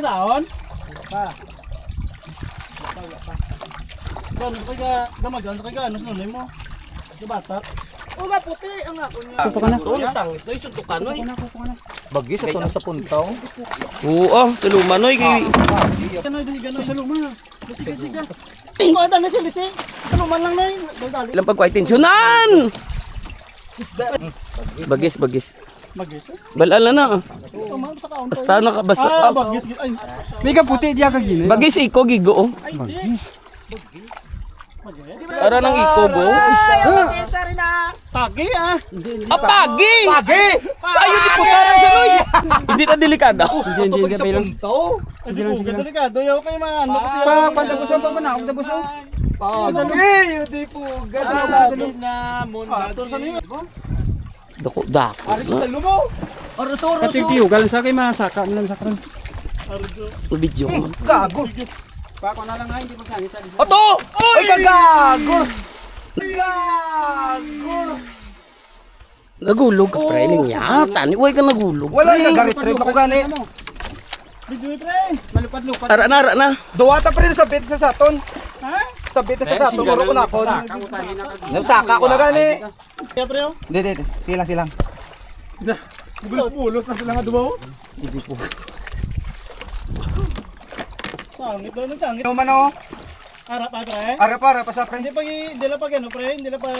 daon? Pa. Gano'n ka gamagan ka gano'n sunay mo. Gabatak. O nga puti ang ako niya. Pupo ka na. Ito, nasang ito, isutukan, oy. Bagis ito na sa puntaw. Oo, sa luman, oy. Gano'n din gano'n sa luma. Sige. Kuwada na siya lisi. Ano man lang na yun. Dali. Ilang pagkwaitensyunan! Bagis. Magis. Balala na. Tumama sa kaunta. Basta naka, basta. Ah, bagis. Ay, May ka puti diya ka gini. Bagis iko, gigo, oh. bagis. Para ng iko, go. Pagi ah. Apagi! Pagi! Ayun, di po sarang sa loy. Hindi na delikada. Hindi Hindi po delikado. Yaw kayo mga ano kasi. Pa, kwanta buso pa na, kwanta buso. Pagi! Hindi po ganda. Dako. Katigtiyo, galang sa kay masaka, malang sakran. Video ko. Gago. Pa, ko na lang nga, hindi masangit sa dito. Oto! Oy, kagago! Gago! Nagulog ka, pre. Linyata. Uy ka nagulog. Wala yung garit-rit ako gani. Video pre. Malupad-lupad. Ara na. Duwata pa rin sa bit sa saton. Ha? Sa bit sa saton, uro ko na ako. Saka ko na gani. Kaya pre oh. Hindi. Silang. Bulos na sila nga dumaw. Hindi po. Sangit daw ng sangit. Ano man o? Ara pa pre. Ara para pa sa pre. Hindi lang pag ano pre. Hindi lang pa.